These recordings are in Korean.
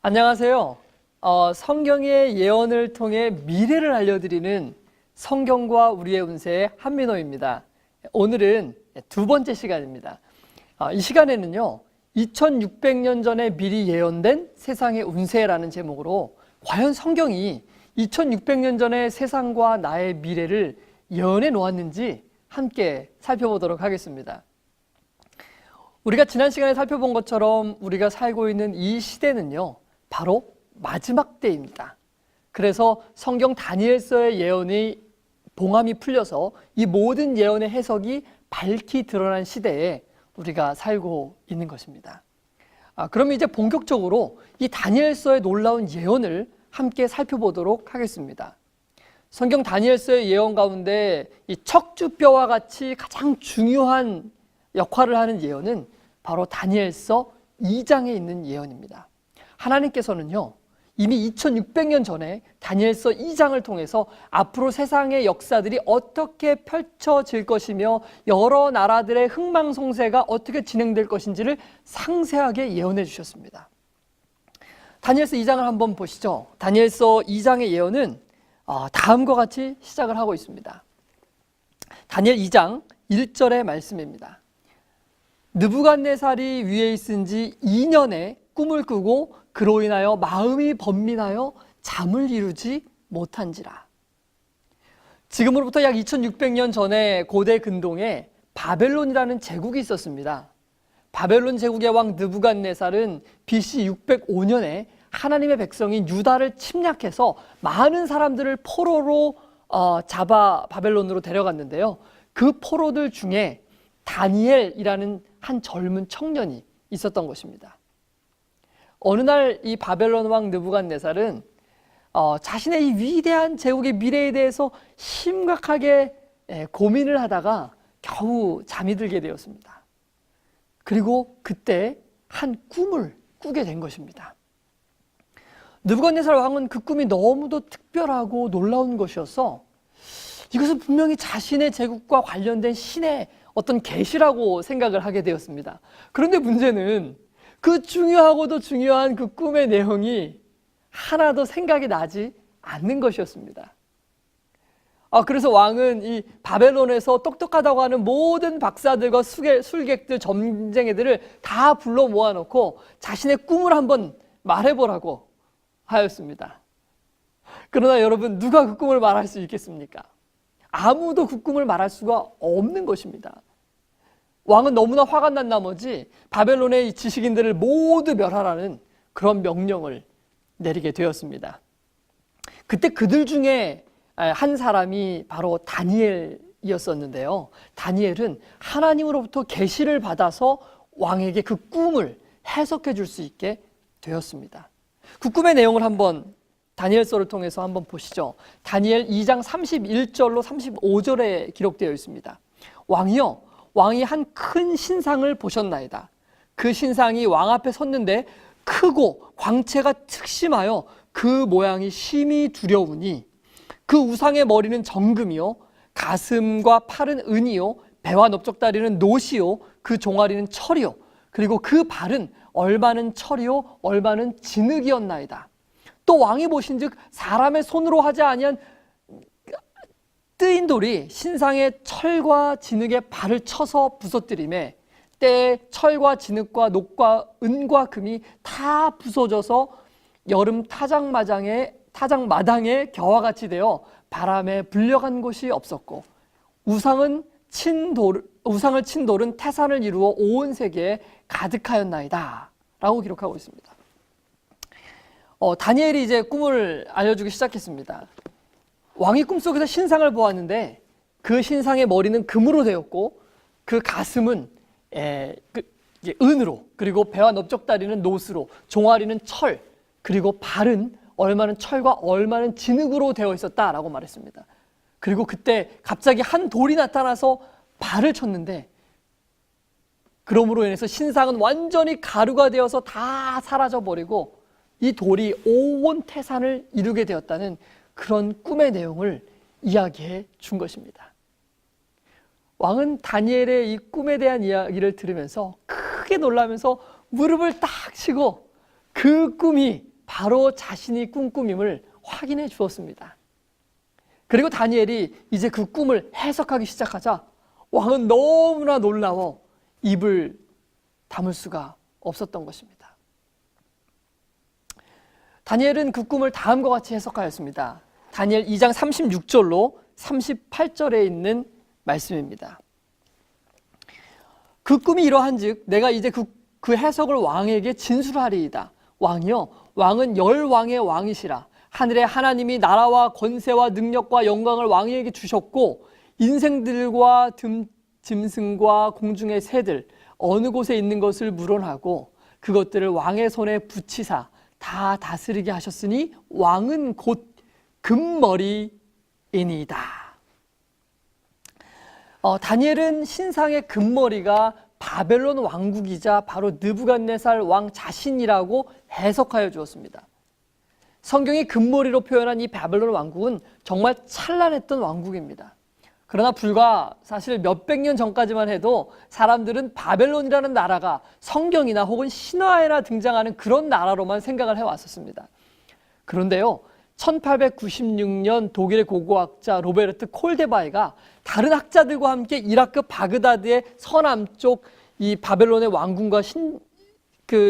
안녕하세요. 성경의 예언을 통해 미래를 알려드리는 성경과 우리의 운세의 한민호입니다. 오늘은 두 번째 시간입니다. 이 시간에는요, 2600년 전에 미리 예언된 세상의 운세라는 제목으로 과연 성경이 2600년 전에 세상과 나의 미래를 예언해 놓았는지 함께 살펴보도록 하겠습니다. 우리가 지난 시간에 살펴본 것처럼 우리가 살고 있는 이 시대는요, 바로 마지막 때입니다. 그래서 성경 다니엘서의 예언이 봉함이 풀려서 이 모든 예언의 해석이 밝히 드러난 시대에 우리가 살고 있는 것입니다. 그럼 이제 본격적으로 이 다니엘서의 놀라운 예언을 함께 살펴보도록 하겠습니다. 성경 다니엘서의 예언 가운데 이 척추뼈와 같이 가장 중요한 역할을 하는 예언은 바로 다니엘서 2장에 있는 예언입니다. 하나님께서는요, 이미 2600년 전에 다니엘서 2장을 통해서 앞으로 세상의 역사들이 어떻게 펼쳐질 것이며 여러 나라들의 흥망성쇠가 어떻게 진행될 것인지를 상세하게 예언해 주셨습니다. 다니엘서 2장을 한번 보시죠. 다니엘서 2장의 예언은 다음과 같이 시작을 하고 있습니다. 다니엘 2장 1절의 말씀입니다. 느부갓네살이 위에 있은 지 2년에 꿈을 꾸고 그로 인하여 마음이 번민하여 잠을 이루지 못한지라. 지금으로부터 약 2600년 전에 고대 근동에 바벨론이라는 제국이 있었습니다. 바벨론 제국의 왕 느부갓네살은 BC 605년에 하나님의 백성인 유다를 침략해서 많은 사람들을 포로로 잡아 바벨론으로 데려갔는데요. 그 포로들 중에 다니엘이라는 한 젊은 청년이 있었던 것입니다. 어느 날 이 바벨론 왕 느부갓네살은 자신의 이 위대한 제국의 미래에 대해서 심각하게 고민을 하다가 겨우 잠이 들게 되었습니다. 그리고 그때 한 꿈을 꾸게 된 것입니다. 느부갓네살 왕은 그 꿈이 너무도 특별하고 놀라운 것이어서 이것은 분명히 자신의 제국과 관련된 신의 어떤 계시라고 생각을 하게 되었습니다. 그런데 문제는 그 중요하고도 중요한 그 꿈의 내용이 하나도 생각이 나지 않는 것이었습니다. 그래서 왕은 이 바벨론에서 똑똑하다고 하는 모든 박사들과 술객들, 점쟁이들을 다 불러 모아놓고 자신의 꿈을 한번 말해보라고 하였습니다. 그러나 여러분, 누가 그 꿈을 말할 수 있겠습니까? 아무도 그 꿈을 말할 수가 없는 것입니다. 왕은 너무나 화가 난 나머지 바벨론의 지식인들을 모두 멸하라는 그런 명령을 내리게 되었습니다. 그때 그들 중에 한 사람이 바로 다니엘이었었는데요. 다니엘은 하나님으로부터 계시를 받아서 왕에게 그 꿈을 해석해 줄 수 있게 되었습니다. 그 꿈의 내용을 한번 다니엘서를 통해서 한번 보시죠. 다니엘 2장 31절로 35절에 기록되어 있습니다. 왕이 한 큰 신상을 보셨나이다. 그 신상이 왕 앞에 섰는데 크고 광채가 특심하여 그 모양이 심히 두려우니 그 우상의 머리는 정금이요 가슴과 팔은 은이요 배와 넓적다리는 노시요 그 종아리는 철이요 그리고 그 발은 얼마는 철이요 얼마는 진흙이었나이다. 또 왕이 보신즉 사람의 손으로 하지 아니한 뜨인 돌이 신상의 철과 진흙의 발을 쳐서 부서뜨리매 때에 철과 진흙과 녹과 은과 금이 다 부서져서 여름 타작마당에 겨와 같이 되어 바람에 불려간 곳이 없었고 우상을 친 돌은 태산을 이루어 온 세계에 가득하였나이다 라고 기록하고 있습니다. 다니엘이 이제 꿈을 알려주기 시작했습니다. 왕이 꿈속에서 신상을 보았는데 그 신상의 머리는 금으로 되었고 그 가슴은 은으로, 그리고 배와 넓적다리는 노스로, 종아리는 철, 그리고 발은 얼마는 철과 얼마는 진흙으로 되어 있었다라고 말했습니다. 그리고 그때 갑자기 한 돌이 나타나서 발을 쳤는데 그러므로 인해서 신상은 완전히 가루가 되어서 다 사라져버리고 이 돌이 온 태산을 이루게 되었다는 그런 꿈의 내용을 이야기해 준 것입니다. 왕은 다니엘의 이 꿈에 대한 이야기를 들으면서 크게 놀라면서 무릎을 딱 치고 그 꿈이 바로 자신이 꿈꾸밈을 확인해 주었습니다. 그리고 다니엘이 이제 그 꿈을 해석하기 시작하자 왕은 너무나 놀라워 입을 다물 수가 없었던 것입니다. 다니엘은 그 꿈을 다음과 같이 해석하였습니다. 다니엘 2장 36절로 38절에 있는 말씀입니다. 그 꿈이 이러한즉 내가 이제 그 해석을 왕에게 진술하리이다. 왕이여, 왕은 열왕의 왕이시라. 하늘의 하나님이 나라와 권세와 능력과 영광을 왕에게 주셨고 인생들과 짐승과 공중의 새들 어느 곳에 있는 것을 물어나고 그것들을 왕의 손에 붙이사 다 다스리게 하셨으니 왕은 곧 금머리이니이다. 다니엘은 신상의 금머리가 바벨론 왕국이자 바로 느부갓네살 왕 자신이라고 해석하여 주었습니다. 성경이 금머리로 표현한 이 바벨론 왕국은 정말 찬란했던 왕국입니다. 그러나 불과 사실 몇백 년 전까지만 해도 사람들은 바벨론이라는 나라가 성경이나 혹은 신화에나 등장하는 그런 나라로만 생각을 해왔었습니다. 그런데요, 1896년 독일의 고고학자 로베르트 콜데바이가 다른 학자들과 함께 이라크 바그다드의 서남쪽 이 바벨론의 왕궁과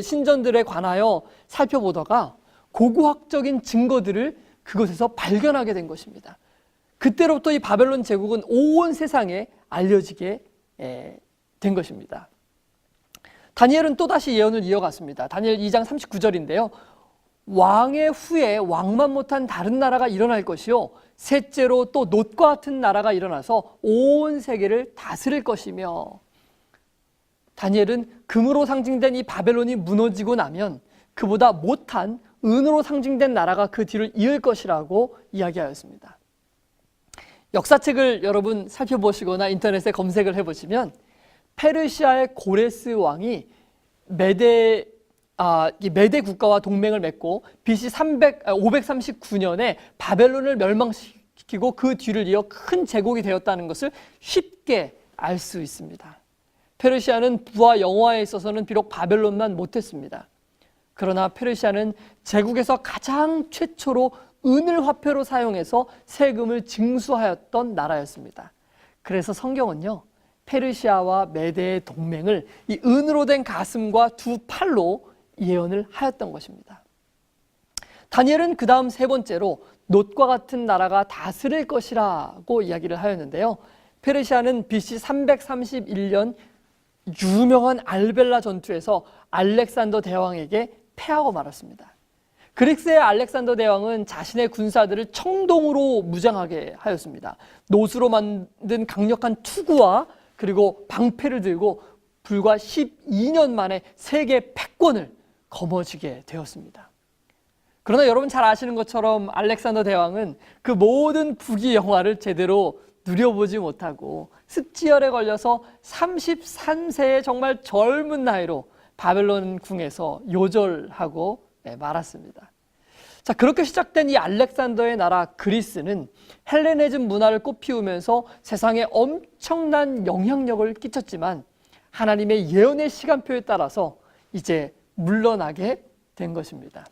신전들에 관하여 살펴보다가 고고학적인 증거들을 그곳에서 발견하게 된 것입니다. 그때로부터 이 바벨론 제국은 온 세상에 알려지게 된 것입니다. 다니엘은 또다시 예언을 이어갔습니다. 다니엘 2장 39절인데요. 왕의 후에 왕만 못한 다른 나라가 일어날 것이요 셋째로 또 놋과 같은 나라가 일어나서 온 세계를 다스릴 것이며, 다니엘은 금으로 상징된 이 바벨론이 무너지고 나면 그보다 못한 은으로 상징된 나라가 그 뒤를 이을 것이라고 이야기하였습니다. 역사책을 여러분 살펴보시거나 인터넷에 검색을 해보시면 페르시아의 고레스 왕이 메데 국가와 동맹을 맺고 BC 539년에 바벨론을 멸망시키고 그 뒤를 이어 큰 제국이 되었다는 것을 쉽게 알 수 있습니다. 페르시아는 부와 영화에 있어서는 비록 바벨론만 못했습니다. 그러나 페르시아는 제국에서 가장 최초로 은을 화폐로 사용해서 세금을 징수하였던 나라였습니다. 그래서 성경은요, 페르시아와 메대의 동맹을 이 은으로 된 가슴과 두 팔로 예언을 하였던 것입니다. 다니엘은 그 다음 세 번째로 놋과 같은 나라가 다스릴 것이라고 이야기를 하였는데요. 페르시아는 BC 331년 유명한 알벨라 전투에서 알렉산더 대왕에게 패하고 말았습니다. 그리스의 알렉산더 대왕은 자신의 군사들을 청동으로 무장하게 하였습니다. 놋으로 만든 강력한 투구와 그리고 방패를 들고 불과 12년 만에 세계 패권을 거머쥐게 되었습니다. 그러나 여러분 잘 아시는 것처럼 알렉산더 대왕은 그 모든 부귀영화를 제대로 누려보지 못하고 습지열에 걸려서 33세의 정말 젊은 나이로 바벨론 궁에서 요절하고 말았습니다. 자, 그렇게 시작된 이 알렉산더의 나라 그리스는 헬레니즘 문화를 꽃피우면서 세상에 엄청난 영향력을 끼쳤지만 하나님의 예언의 시간표에 따라서 이제 물러나게 된 것입니다.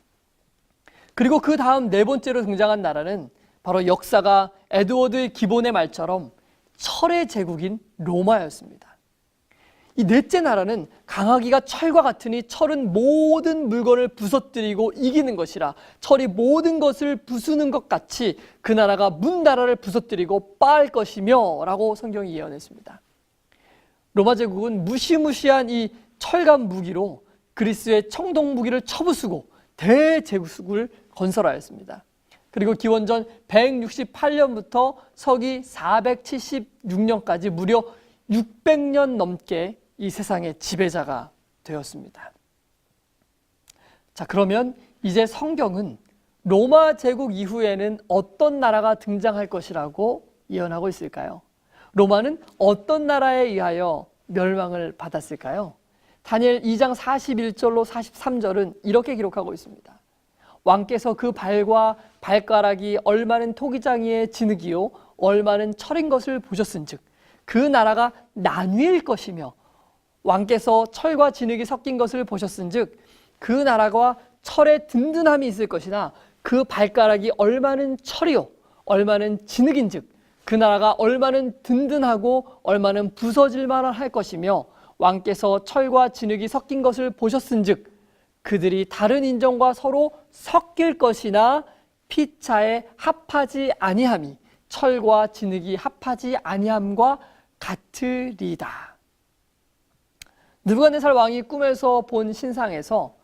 그리고 그 다음 네 번째로 등장한 나라는 바로 역사가 에드워드 기본의 말처럼 철의 제국인 로마였습니다. 이 넷째 나라는 강하기가 철과 같으니 철은 모든 물건을 부서뜨리고 이기는 것이라 철이 모든 것을 부수는 것 같이 그 나라가 문 나라를 부서뜨리고 빠을 것이며 라고 성경이 예언했습니다. 로마 제국은 무시무시한 이 철갑 무기로 그리스의 청동 무기를 쳐부수고 대제국을 건설하였습니다. 그리고 기원전 168년부터 서기 476년까지 무려 600년 넘게 이 세상의 지배자가 되었습니다. 자, 그러면 이제 성경은 로마 제국 이후에는 어떤 나라가 등장할 것이라고 예언하고 있을까요? 로마는 어떤 나라에 의하여 멸망을 받았을까요? 다니엘 2장 41절로 43절은 이렇게 기록하고 있습니다. 왕께서 그 발과 발가락이 얼마는 토기장이의 진흙이요 얼마는 철인 것을 보셨은즉 그 나라가 나뉠 것이며 왕께서 철과 진흙이 섞인 것을 보셨은즉 그 나라가 철의 든든함이 있을 것이나 그 발가락이 얼마는 철이요 얼마는 진흙인즉 그 나라가 얼마는 든든하고 얼마는 부서질 만할 할 것이며 왕께서 철과 진흙이 섞인 것을 보셨은즉 그들이 다른 인정과 서로 섞일 것이나 피차에 합하지 아니함이 철과 진흙이 합하지 아니함과 같으리다. 느부갓네살 왕이 꿈에서 본 신상에서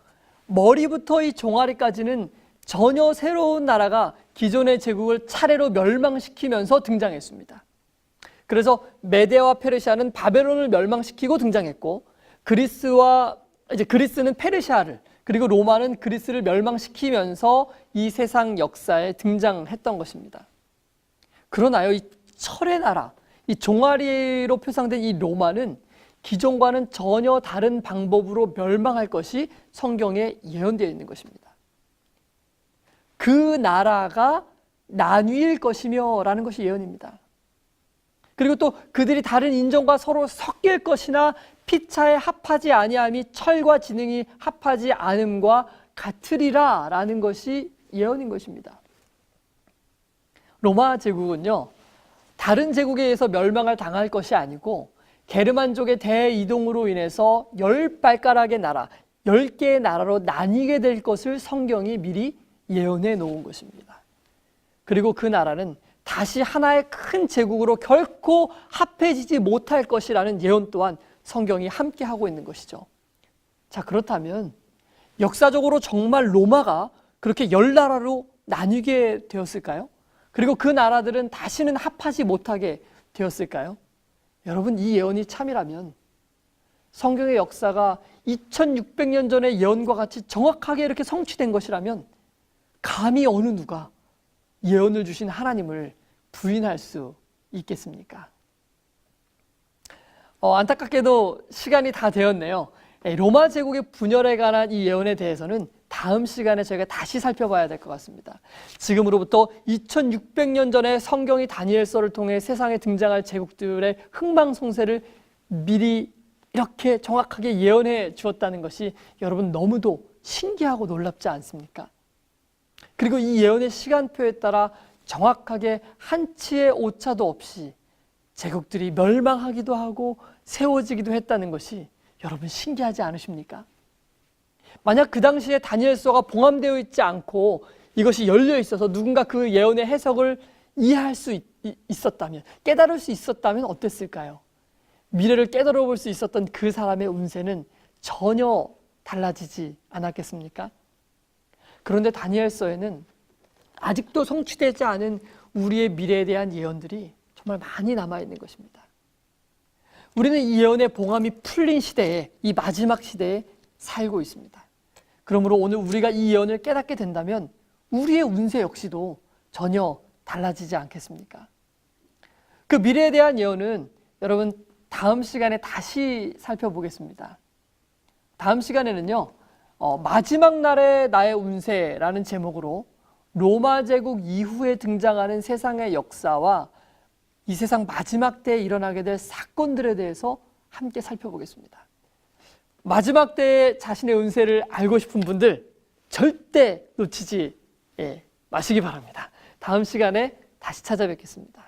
머리부터 이 종아리까지는 전혀 새로운 나라가 기존의 제국을 차례로 멸망시키면서 등장했습니다. 그래서 메데와 페르시아는 바벨론을 멸망시키고 등장했고 그리스는 페르시아를 그리고 로마는 그리스를 멸망시키면서 이 세상 역사에 등장했던 것입니다. 그러나요, 이 철의 나라, 이 종아리로 표상된 이 로마는 기존과는 전혀 다른 방법으로 멸망할 것이 성경에 예언되어 있는 것입니다. 그 나라가 나뉘일 것이며 라는 것이 예언입니다. 그리고 또 그들이 다른 인종과 서로 섞일 것이나 피차에 합하지 아니함이 철과 진흙이 합하지 않음과 같으리라 라는 것이 예언인 것입니다. 로마 제국은요, 다른 제국에 의해서 멸망을 당할 것이 아니고 게르만족의 대이동으로 인해서 10발가락의 나라, 10개의 나라로 나뉘게 될 것을 성경이 미리 예언해 놓은 것입니다. 그리고 그 나라는 다시 하나의 큰 제국으로 결코 합해지지 못할 것이라는 예언 또한 성경이 함께 하고 있는 것이죠. 자, 그렇다면 역사적으로 정말 로마가 그렇게 10나라로 나뉘게 되었을까요? 그리고 그 나라들은 다시는 합하지 못하게 되었을까요? 여러분, 이 예언이 참이라면 성경의 역사가 2600년 전의 예언과 같이 정확하게 이렇게 성취된 것이라면 감히 어느 누가 예언을 주신 하나님을 부인할 수 있겠습니까? 안타깝게도 시간이 다 되었네요. 로마 제국의 분열에 관한 이 예언에 대해서는 다음 시간에 저희가 다시 살펴봐야 될 것 같습니다. 지금으로부터 2600년 전에 성경이 다니엘서를 통해 세상에 등장할 제국들의 흥망성쇠를 미리 이렇게 정확하게 예언해 주었다는 것이 여러분 너무도 신기하고 놀랍지 않습니까? 그리고 이 예언의 시간표에 따라 정확하게 한치의 오차도 없이 제국들이 멸망하기도 하고 세워지기도 했다는 것이 여러분 신기하지 않으십니까? 만약 그 당시에 다니엘서가 봉함되어 있지 않고 이것이 열려 있어서 누군가 그 예언의 해석을 이해할 수 있었다면, 깨달을 수 있었다면 어땠을까요? 미래를 깨달아 볼 수 있었던 그 사람의 운세는 전혀 달라지지 않았겠습니까? 그런데 다니엘서에는 아직도 성취되지 않은 우리의 미래에 대한 예언들이 정말 많이 남아있는 것입니다. 우리는 이 예언의 봉함이 풀린 시대에, 이 마지막 시대에 살고 있습니다. 그러므로 오늘 우리가 이 예언을 깨닫게 된다면 우리의 운세 역시도 전혀 달라지지 않겠습니까? 그 미래에 대한 예언은 여러분 다음 시간에 다시 살펴보겠습니다. 다음 시간에는요, 마지막 날의 나의 운세라는 제목으로 로마 제국 이후에 등장하는 세상의 역사와 이 세상 마지막 때에 일어나게 될 사건들에 대해서 함께 살펴보겠습니다. 마지막 때에 자신의 운세를 알고 싶은 분들 절대 놓치지 마시기 바랍니다. 다음 시간에 다시 찾아뵙겠습니다.